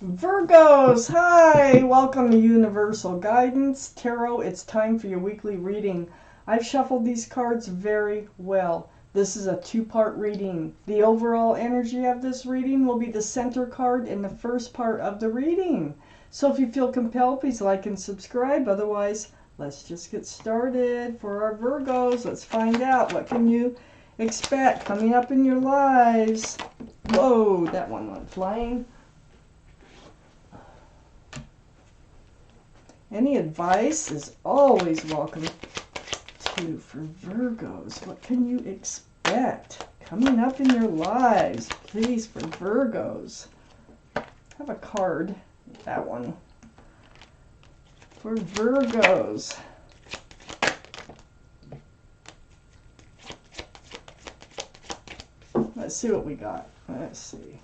Virgos, hi! Welcome to Universal Guidance Tarot. It's time for your weekly reading. I've shuffled these cards very well. This is a two-part reading. The overall energy of this reading will be the center card in the first part of the reading. So if you feel compelled, please like and subscribe. Otherwise, let's just get started. For our Virgos, let's find out what can you expect coming up in your lives. Whoa, that one went flying. Any advice is always welcome too for Virgos. What can you expect coming up in your lives, please, for Virgos? I have a card, that one, for Virgos. Let's see what we got. Let's see.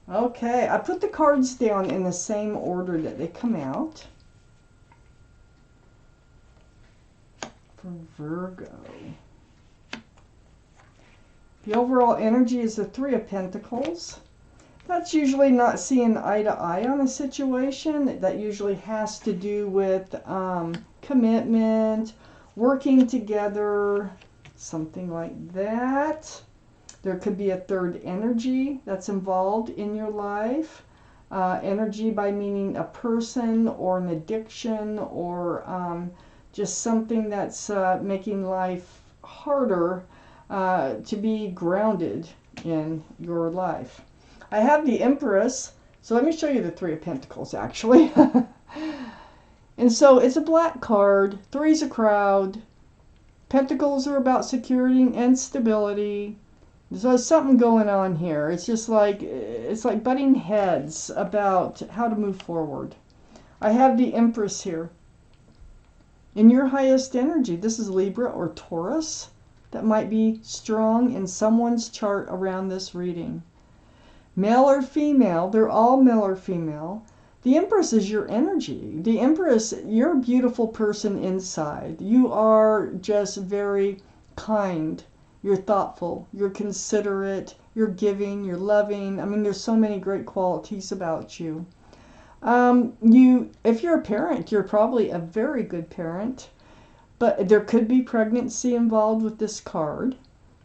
Okay, I put the cards down in the same order that they come out. For Virgo. The overall energy is the Three of Pentacles. That's usually not seeing eye to eye on a situation. That usually has to do with commitment, working together, something like that. There could be a third energy that's involved in your life. Energy by meaning a person or an addiction or just something that's making life harder to be grounded in your life. I have the Empress, so let me show you the Three of Pentacles actually. And so it's a black card, three's a crowd, Pentacles are about security and stability. So there's something going on here. It's just like, it's like butting heads about how to move forward. I have the Empress here. In your highest energy, this is Libra or Taurus. That might be strong in someone's chart around this reading. Male or female, they're all male or female. The Empress is your energy. The Empress, you're a beautiful person inside. You are just very kind. You're thoughtful, you're considerate, you're giving, you're loving. I mean, there's so many great qualities about you. If you're a parent, you're probably a very good parent. But there could be pregnancy involved with this card.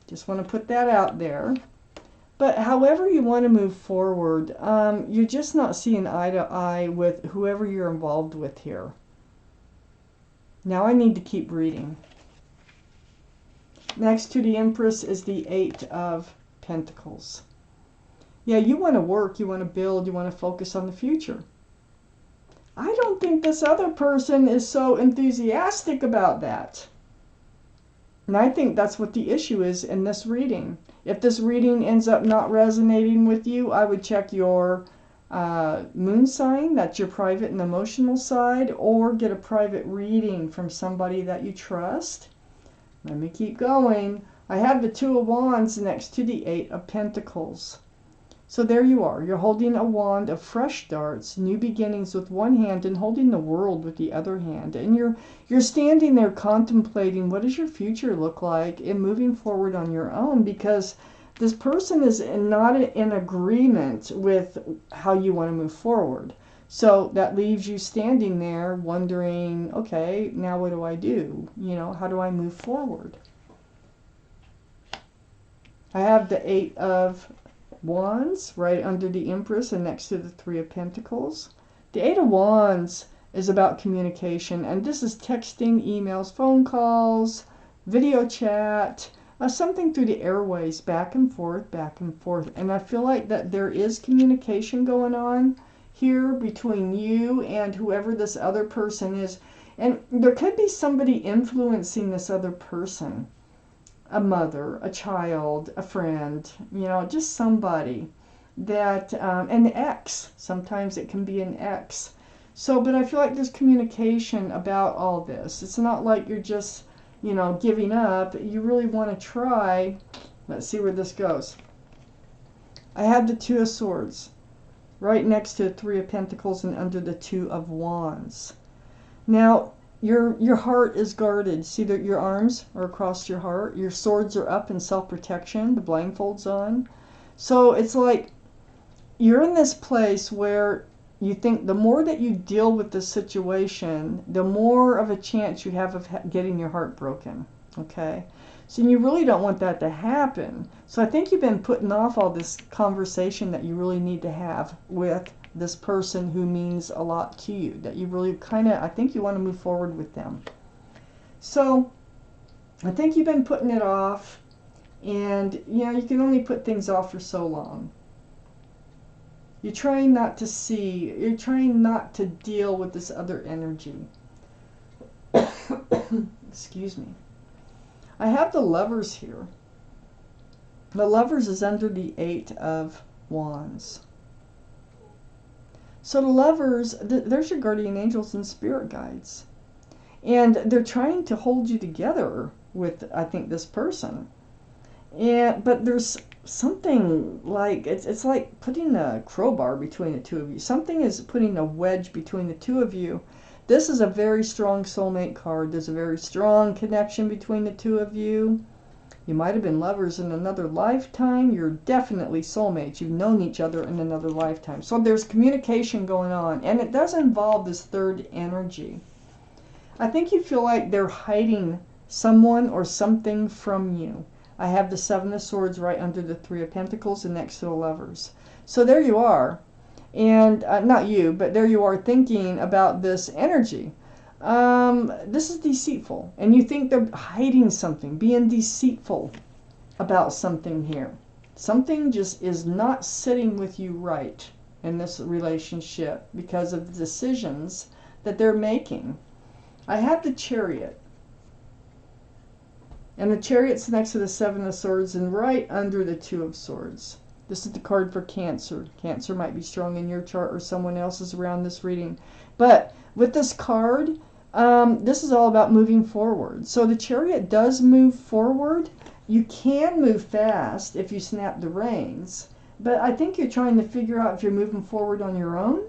Just want to put that out there. But however you want to move forward, you're just not seeing eye to eye with whoever you're involved with here. Now I need to keep reading. Next to the Empress is the Eight of Pentacles. Yeah, you want to work, you want to build, you want to focus on the future. I don't think this other person is so enthusiastic about that. And I think that's what the issue is in this reading. If this reading ends up not resonating with you, I would check your moon sign, that's your private and emotional side, or get a private reading from somebody that you trust. Let me keep going. I have the Two of Wands next to the Eight of Pentacles. So there you are. You're holding a wand of fresh starts, new beginnings with one hand and holding the world with the other hand. And you're standing there contemplating what does your future look like and moving forward on your own, because this person is not in agreement with how you want to move forward. So that leaves you standing there wondering, okay, now what do I do? You know, how do I move forward? I have the Eight of Wands right under the Empress and next to the Three of Pentacles. The Eight of Wands is about communication, and this is texting, emails, phone calls, video chat, something through the airways, back and forth, back and forth. And I feel like that there is communication going on here between you and whoever this other person is. And there could be somebody influencing this other person. A mother, a child, a friend, you know, just somebody that, an ex. Sometimes it can be an ex. So, but I feel like there's communication about all this. It's not like you're just, you know, giving up. You really want to try. Let's see where this goes. I have the Two of Swords right next to the Three of Pentacles and under the Two of Wands. Now, your heart is guarded. See that your arms are across your heart. Your swords are up in self-protection. The blindfold's on. So it's like you're in this place where you think the more that you deal with the situation, the more of a chance you have of getting your heart broken. Okay? So you really don't want that to happen. So I think you've been putting off all this conversation that you really need to have with this person who means a lot to you, that you really I think you want to move forward with them. So I think you've been putting it off, and you can only put things off for so long. You're trying not to see, you're trying not to deal with this other energy. Excuse me. I have the Lovers here. The Lovers is under the 8 of Wands. So the Lovers, there's your guardian angels and spirit guides. And they're trying to hold you together with, I think, this person. But there's something like, it's like putting a crowbar between the two of you. Something is putting a wedge between the two of you. This is a very strong soulmate card. There's a very strong connection between the two of you. You might have been lovers in another lifetime. You're definitely soulmates. You've known each other in another lifetime. So there's communication going on, and it does involve this third energy. I think you feel like they're hiding someone or something from you. I have the 7 of Swords right under the 3 of Pentacles and next to the Lovers. So there you are. And not you, but there you are thinking about this energy. This is deceitful. And you think they're hiding something, being deceitful about something here. Something just is not sitting with you right in this relationship because of the decisions that they're making. I have the Chariot. And the Chariot's next to the 7 of Swords and right under the 2 of Swords. This is the card for Cancer. Cancer might be strong in your chart or someone else's around this reading. But with this card, this is all about moving forward. So the Chariot does move forward. You can move fast if you snap the reins. But I think you're trying to figure out if you're moving forward on your own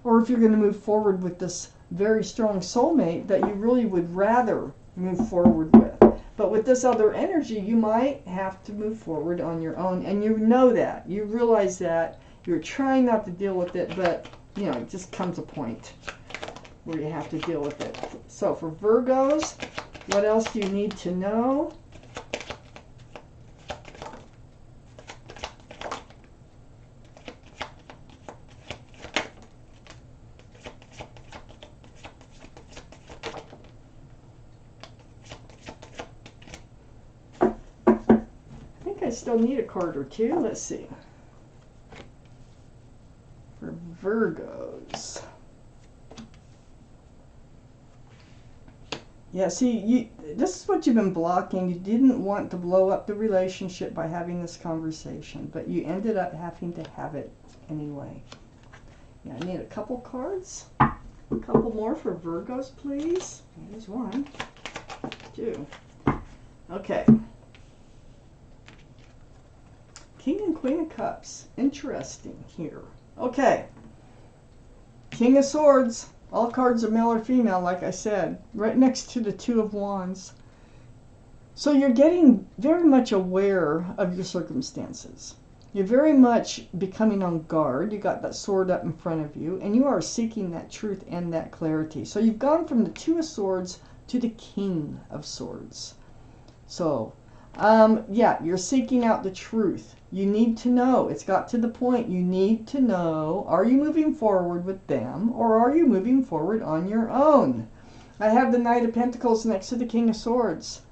or if you're going to move forward with this very strong soulmate that you really would rather move forward with. But with this other energy, you might have to move forward on your own. And you know that. You realize that. You're trying not to deal with it, but, it just comes a point where you have to deal with it. So for Virgos, what else do you need to know? I still need a card or two. Let's see. For Virgos. Yeah, see, this is what you've been blocking. You didn't want to blow up the relationship by having this conversation, but you ended up having to have it anyway. Yeah, I need a couple cards. A couple more for Virgos, please. There's 1, 2. Okay. King and Queen of Cups. Interesting here. Okay. King of Swords. All cards are male or female, like I said. Right next to the 2 of Wands. So you're getting very much aware of your circumstances. You're very much becoming on guard. You got that sword up in front of you. And you are seeking that truth and that clarity. So you've gone from the 2 of Swords to the King of Swords. So, yeah, you're seeking out the truth. You need to know. It's got to the point. You need to know, are you moving forward with them or are you moving forward on your own? I have the Knight of Pentacles next to the King of Swords.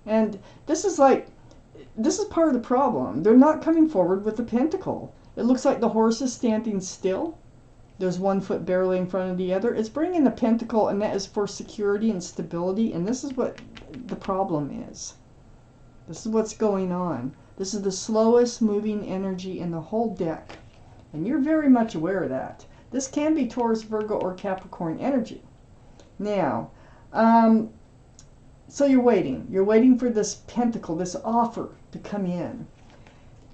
And this is part of the problem. They're not coming forward with the Pentacle. It looks like the horse is standing still. There's one foot barely in front of the other. It's bringing the Pentacle, and that is for security and stability. And this is what the problem is. This is what's going on. This is the slowest moving energy in the whole deck. And you're very much aware of that. This can be Taurus, Virgo, or Capricorn energy. Now, so you're waiting. You're waiting for this pentacle, this offer to come in.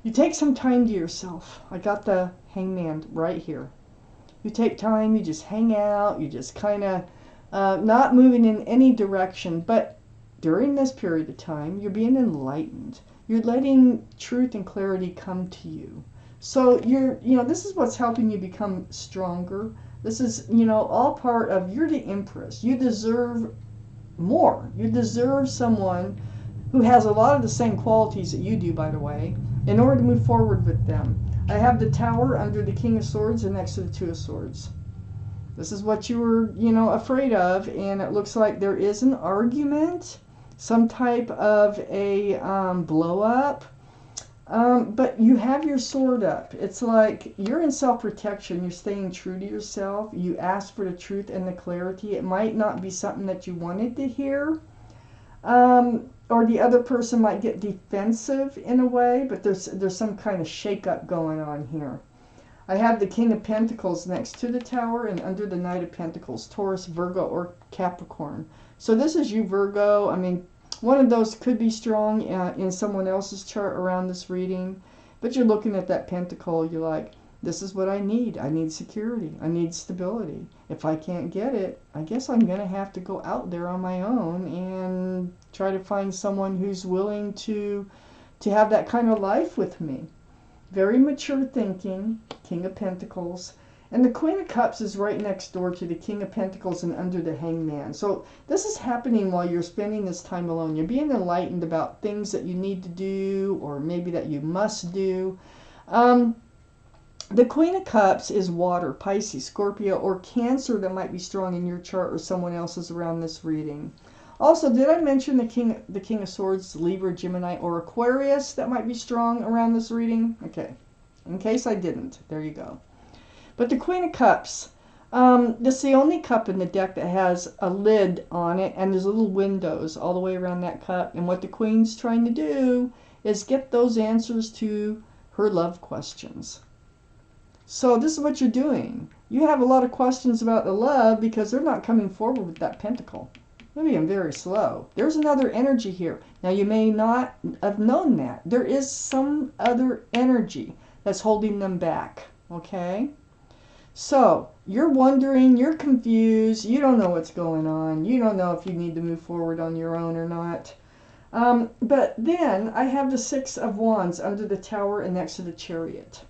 You take some time to yourself. I got the Hangman right here. You take time, you just hang out, you just kind of not moving in any direction. But during this period of time, you're being enlightened. You're letting truth and clarity come to you. So this is what's helping you become stronger. This is, all part of, you're the empress. You deserve more. You deserve someone who has a lot of the same qualities that you do, by the way, in order to move forward with them. I have the Tower under the King of Swords and next to the Two of Swords. This is what you were, afraid of, and it looks like there is an argument, some type of a blow up. But you have your sword up. It's like you're in self-protection. You're staying true to yourself. You ask for the truth and the clarity. It might not be something that you wanted to hear. Or the other person might get defensive in a way, but there's some kind of shake-up going on here. I have the King of Pentacles next to the Tower and under the Knight of Pentacles, Taurus, Virgo, or Capricorn. So this is you, Virgo. I mean, one of those could be strong in someone else's chart around this reading, but you're looking at that pentacle, you're like, this is what I need. I need security. I need stability. If I can't get it, I guess I'm going to have to go out there on my own and try to find someone who's willing to have that kind of life with me. Very mature thinking, King of Pentacles. And the Queen of Cups is right next door to the King of Pentacles and under the Hangman. So this is happening while you're spending this time alone. You're being enlightened about things that you need to do or maybe that you must do. The Queen of Cups is water, Pisces, Scorpio, or Cancer that might be strong in your chart or someone else's around this reading. Also, did I mention the King of Swords, Libra, Gemini, or Aquarius that might be strong around this reading? Okay, in case I didn't, there you go. But the Queen of Cups, this is the only cup in the deck that has a lid on it, and there's little windows all the way around that cup. And what the Queen's trying to do is get those answers to her love questions. So this is what you're doing. You have a lot of questions about the love because they're not coming forward with that pentacle. They're being very slow. There's another energy here. Now, you may not have known that. There is some other energy that's holding them back, okay? So, you're wondering, you're confused, you don't know what's going on, you don't know if you need to move forward on your own or not. But then, I have the Six of Wands under the Tower and next to the Chariot.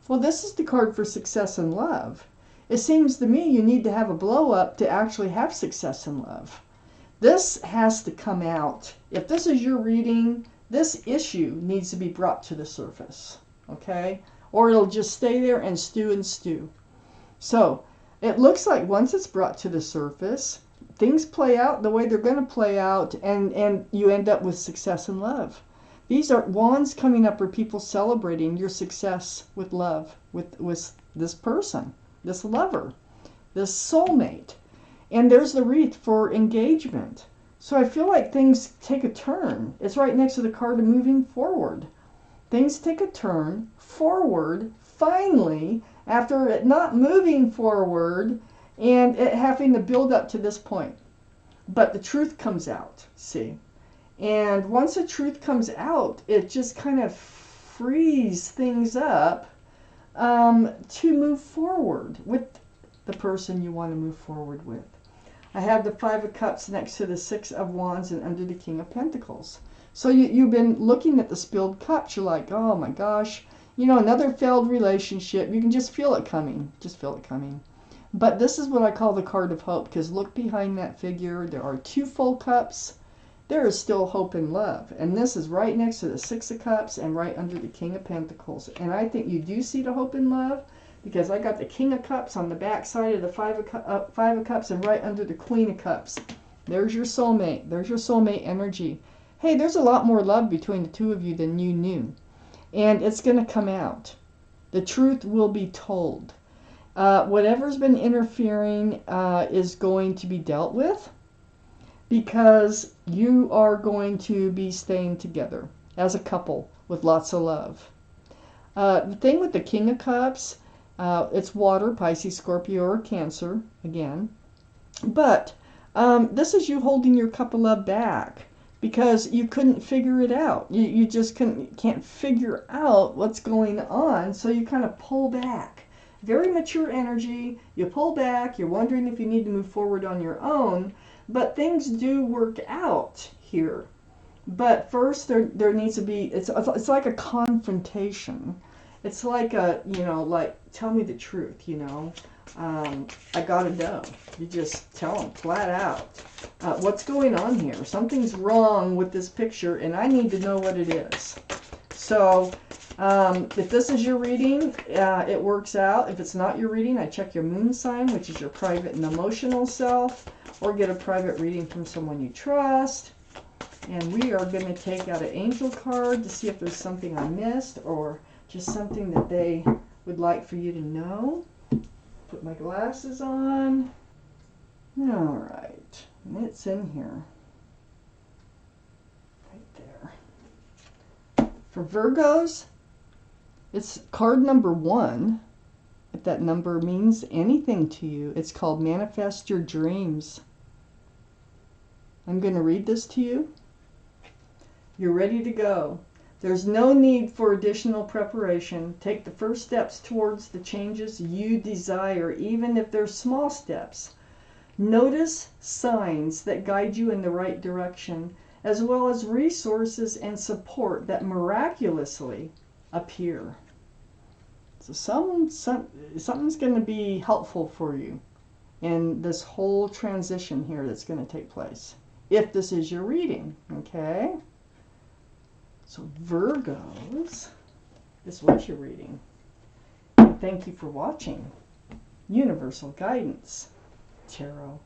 Well, this is the card for success in love. It seems to me you need to have a blow up to actually have success in love. This has to come out. If this is your reading, this issue needs to be brought to the surface, okay? Or it'll just stay there and stew and stew. So, it looks like once it's brought to the surface, things play out the way they're going to play out, and you end up with success in love. These are wands coming up, or people celebrating your success with love, with this person, this lover, this soulmate. And there's the wreath for engagement. So I feel like things take a turn. It's right next to the card of moving forward. Things take a turn forward, finally, after it not moving forward and it having to build up to this point. But the truth comes out, see? And once the truth comes out, it just kind of frees things up to move forward with the person you want to move forward with. I have the Five of Cups next to the Six of Wands and under the King of Pentacles. So you've been looking at the spilled cups. You're like, oh my gosh, another failed relationship. You can just feel it coming. Just feel it coming. But this is what I call the card of hope, because look behind that figure. There are two full cups. There is still hope and love. And this is right next to the Six of Cups and right under the King of Pentacles. And I think you do see the hope and love, because I got the King of Cups on the back side of the Five of Cups and right under the Queen of Cups. There's your soulmate. There's your soulmate energy. Hey, there's a lot more love between the two of you than you knew. And it's going to come out. The truth will be told. Whatever's been interfering is going to be dealt with, because you are going to be staying together as a couple with lots of love. The thing with the King of Cups, it's water, Pisces, Scorpio, or Cancer, again. But this is you holding your cup of love back because you couldn't figure it out. You just can't figure out what's going on, so you kind of pull back. Very mature energy. You pull back. You're wondering if you need to move forward on your own. But things do work out here. But first, there needs to be, it's like a confrontation. It's like a, you know, like, tell me the truth, you know. I gotta know. You just tell them flat out. What's going on here? Something's wrong with this picture, and I need to know what it is. So, if this is your reading, it works out. If it's not your reading, I check your moon sign, which is your private and emotional self, or get a private reading from someone you trust. And we are going to take out an angel card to see if there's something I missed or just something that they would like for you to know. Put my glasses on. All right, and it's in here. Right there. For Virgos, it's card number 1. If that number means anything to you, it's called Manifest Your Dreams. I'm going to read this to you. You're ready to go. There's no need for additional preparation. Take the first steps towards the changes you desire, even if they're small steps. Notice signs that guide you in the right direction, as well as resources and support that miraculously appear. So something's going to be helpful for you in this whole transition here that's going to take place, if this is your reading, okay? So Virgos, this was your reading. And thank you for watching Universal Guidance Tarot.